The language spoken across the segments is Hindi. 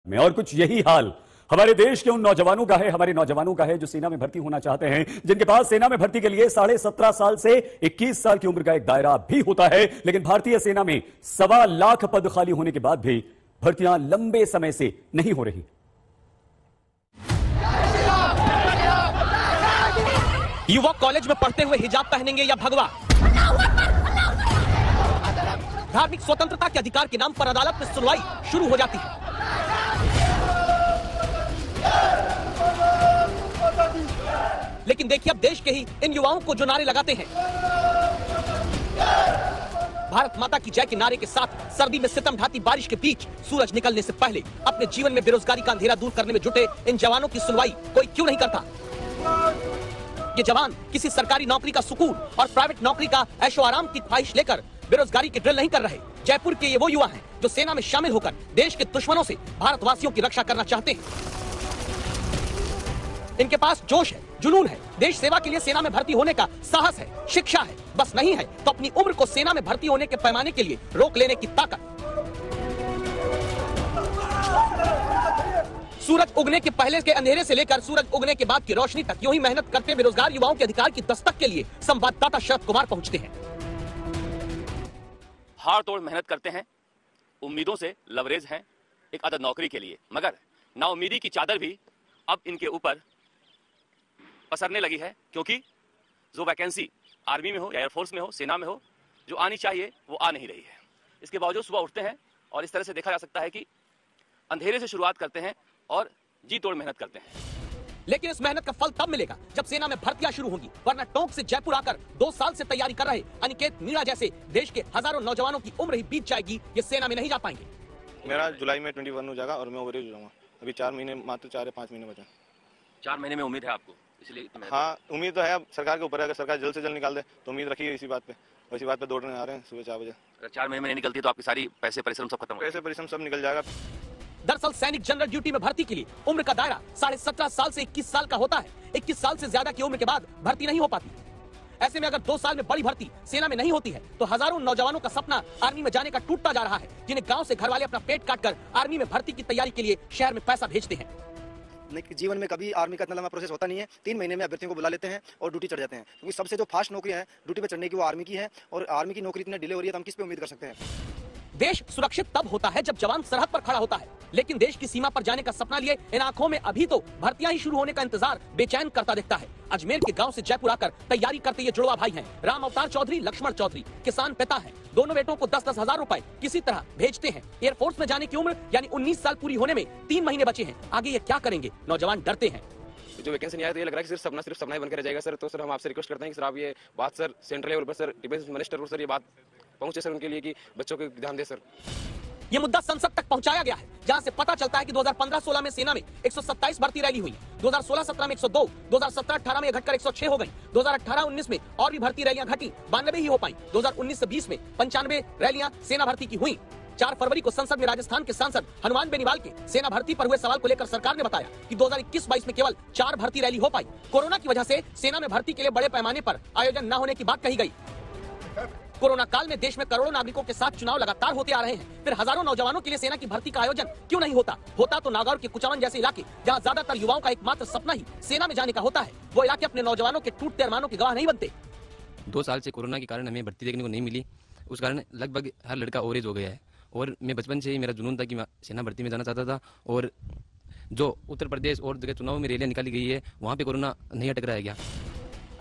में और कुछ यही हाल हमारे देश के उन नौजवानों का है, हमारे नौजवानों का है जो सेना में भर्ती होना चाहते हैं, जिनके पास सेना में भर्ती के लिए 17.5 साल से 21 साल की उम्र का एक दायरा भी होता है। लेकिन भारतीय सेना में 1.25 लाख पद खाली होने के बाद भी भर्तियां लंबे समय से नहीं हो रही। युवक कॉलेज में पढ़ते हुए हिजाब पहनेंगे या भगवा? धार्मिक स्वतंत्रता के अधिकार के नाम पर अदालत में सुनवाई शुरू हो जाती है। लेकिन देखिए अब देश के ही इन युवाओं को जो नारे लगाते हैं, भारत माता की जय के नारे के साथ सर्दी में सितम ढाती बारिश के बीच सूरज निकलने से पहले अपने जीवन में बेरोजगारी का अंधेरा दूर करने में जुटे इन जवानों की सुनवाई कोई क्यों नहीं करता? ये जवान किसी सरकारी नौकरी का सुकून और प्राइवेट नौकरी का ऐशो आराम की ख्वाहिश लेकर बेरोजगारी की ड्रिल नहीं कर रहे। जयपुर के ये वो युवा हैं जो सेना में शामिल होकर देश के दुश्मनों से भारतवासियों की रक्षा करना चाहते हैं। इनके पास जोश है, जुनून है, देश सेवा के लिए सेना में भर्ती होने का साहस है, शिक्षा है, बस नहीं है तो अपनी उम्र को सेना में भर्ती होने के पैमाने के लिए रोक लेने की ताकत। सूरज उगने के पहले के अंधेरे से लेकर सूरज उगने के बाद की रोशनी तक यूं ही मेहनत करते बेरोजगार युवाओं के अधिकार की दस्तक के लिए संवाददाता शरद कुमार पहुंचते हैं। हाड़ तोड़ मेहनत करते हैं, उम्मीदों से लवरेज हैं एक अदद नौकरी के लिए, मगर नाउम्मीदी की चादर भी अब इनके ऊपर पसरने लगी है, क्योंकि जो वैकेंसी आर्मी में हो या एयरफोर्स में हो, सेना में हो, जो आनी चाहिए वो आ नहीं रही है। इसके बावजूद सुबह उठते हैं और इस तरह से देखा जा सकता है कि अंधेरे से शुरुआत करते हैं और जी तोड़ मेहनत करते हैं। लेकिन इस मेहनत का फल तब मिलेगा जब सेना में भर्तियां शुरू होंगी, वरना टोंक से जयपुर आकर 2 साल से तैयारी कर रहे अनिकेत मीणा जैसे देश के हजारों नौजवानों की उम्र ही बीत जाएगी, ये सेना में नहीं जा पाएंगे। मेरा जुलाई में 21 हो जाएगा और मैं ओवरेज हो जाऊंगा। अभी 4 महीने, मात्र 4 या 5 महीने बचे। 4 महीने में उम्मीद है आपको? इसलिए हाँ, उम्मीद तो है। अब सरकार के ऊपर है, अगर सरकार जल्द से जल्द निकाल दे तो उम्मीद रखिए इसी बात पे। इसी बात पे दौड़ने आ रहे हैं सुबह 4 बजे। अगर 4 महीने में नहीं निकलती तो आपकी सारी पैसे परिश्रम सब खत्म हो? पैसे परिश्रम सब निकल जाएगा। दरअसल सैनिक जनरल ड्यूटी में भर्ती के लिए उम्र का दायरा 17.5 साल से 21 साल का होता है। 21 साल से ज्यादा की उम्र के बाद भर्ती नहीं हो पाती। ऐसे में अगर 2 साल में बड़ी भर्ती सेना में नहीं होती है तो हजारों नौजवानों का सपना आर्मी में जाने का टूटता जा रहा है, जिन्हें गांव से घर वाले अपना पेट काटकर आर्मी में भर्ती की तैयारी के लिए शहर में पैसा भेजते हैं। जीवन में कभी आर्मी का इतना लंबा प्रोसेस होता नहीं है। 3 महीने में अभ्यर्थियों को बुला लेते हैं और ड्यूटी चढ़ जाते हैं, क्योंकि सबसे जो फास्ट नौकरी है ड्यूटी पे चढ़ने की वो आर्मी की है, और आर्मी की नौकरी इतनी डिले हो रही है तो हम किस पे उम्मीद कर सकते हैं? देश सुरक्षित तब होता है जब जवान सरहद पर खड़ा होता है, लेकिन देश की सीमा पर जाने का सपना लिए इन आंखों में अभी तो भर्तियां ही शुरू होने का इंतजार बेचैन करता दिखता है। अजमेर के गांव से जयपुर आकर तैयारी करते ये जुड़वा भाई हैं। राम अवतार चौधरी, लक्ष्मण चौधरी किसान पिता हैं। दोनों बेटों को 10-10 हजार रुपए किसी तरह भेजते हैं। एयरफोर्स में जाने की उम्र यानी 19 साल पूरी होने में 3 महीने बचे हैं। आगे ये क्या करेंगे, नौजवान डरते हैं। जो वैकेंसी नहीं आया तो ये लग रहा है कि सिर्फ सपना ही बनकर रह जाएगा सर। तो सर हम आपसे रिक्वेस्ट करते हैं कि सर आप ये बात सर सेंट्रल लेवल पर सर डिफेंस मिनिस्टर को सर ये बात पहुंचे सर उनके लिए कि बच्चों को ध्यान दे सर। ये मुद्दा संसद तक पहुंचाया गया है, जहां से पता चलता है कि 2015-16 में सेना में 127 भर्ती रैली हुई, 2016-17 में 102, 2017-18 में घटकर 106 हो गई, 2018-19 में और भी भर्ती रैलियां घटी, 92 ही हो पाई, 2019 से 20 में 95 रैलियां सेना भर्ती की हुई। 4 फरवरी को संसद में राजस्थान के सांसद हनुमान बेनीवाल के सेना भर्ती पर हुए सवाल को लेकर सरकार ने बताया कि 2021-22 में केवल 4 भर्ती रैली हो पाई। कोरोना की वजह से सेना में भर्ती के लिए बड़े पैमाने पर आयोजन न होने की बात कही गई। कोरोना काल में देश में करोड़ों नागरिकों के साथ चुनाव लगातार होते आ रहे हैं, फिर हजारों नौजवानों के लिए सेना की भर्ती का आयोजन क्यों नहीं होता तो नागौर के कुचावन जैसे इलाके, जहां ज्यादातर युवाओं का एकमात्र सपना ही सेना में जाने का होता है, वो इलाके अपने नौजवानों के टूटते अरमानों के गवाह नहीं बनते। 2 साल से कोरोना के कारण हमें भर्ती देखने को नहीं मिली, उस कारण लगभग हर लड़का ओवरेज हो गया है। और मैं बचपन से ही मेरा जुनून था कि मैं सेना भर्ती में जाना चाहता था, और जो उत्तर प्रदेश और जगह चुनाव में रैलियां निकाली गई है वहाँ पे कोरोना नहीं अटक रहा गया।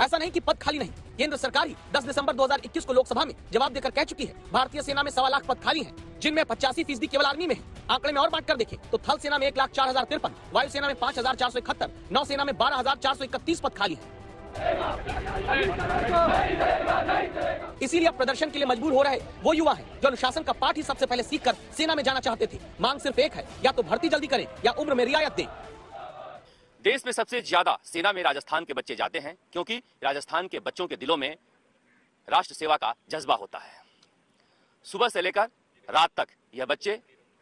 ऐसा नहीं कि पद खाली नहीं, केंद्र सरकार ही 10 दिसंबर 2021 को लोकसभा में जवाब देकर कह चुकी है भारतीय सेना में 1.25 लाख पद खाली हैं, जिनमें 85% केवल आर्मी में है। आंकड़े में और बांट कर देखें तो थल सेना में 1,04,053, वायुसेना में 5,471, नौसेना में 12,431 पद खाली है। इसीलिए अब प्रदर्शन के लिए मजबूर हो रहे वो युवा हैं जो अनुशासन का पाठ ही सबसे पहले सीखकर सेना में जाना चाहते थे। मांग सिर्फ एक है, या तो भर्ती जल्दी करें या उम्र में रियायत दें। देश में सबसे ज्यादा सेना में राजस्थान के बच्चे जाते हैं, क्योंकि राजस्थान के बच्चों के दिलों में राष्ट्र सेवा का जज्बा होता है। सुबह से लेकर रात तक यह बच्चे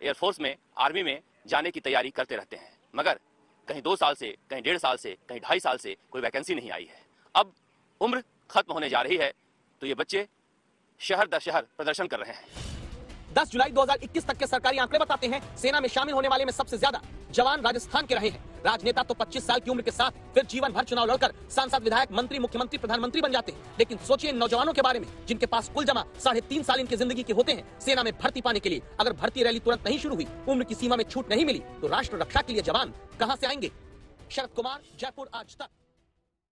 एयरफोर्स में, आर्मी में जाने की तैयारी करते रहते हैं, मगर कहीं 2 साल से, कहीं 1.5 साल से, कहीं 2.5 साल से कोई वैकेंसी नहीं आई है। अब उम्र खत्म होने जा रही है तो ये बच्चे शहर दर शहर प्रदर्शन कर रहे हैं। 10 जुलाई 2021 तक के सरकारी आंकड़े बताते हैं सेना में शामिल होने वाले में सबसे ज्यादा जवान राजस्थान के रहे हैं। राजनेता तो 25 साल की उम्र के साथ फिर जीवन भर चुनाव लड़कर सांसद, विधायक, मंत्री, मुख्यमंत्री, प्रधानमंत्री बन जाते हैं। लेकिन सोचिए इन नौजवानों के बारे में जिनके पास कुल जमा 3.5 साल इनकी जिंदगी के होते हैं सेना में भर्ती पाने के लिए। अगर भर्ती रैली तुरंत नहीं शुरू हुई, उम्र की सीमा में छूट नहीं मिली, तो राष्ट्र रक्षा के लिए जवान कहां से आएंगे? शरद कुमार, जयपुर, आज तक।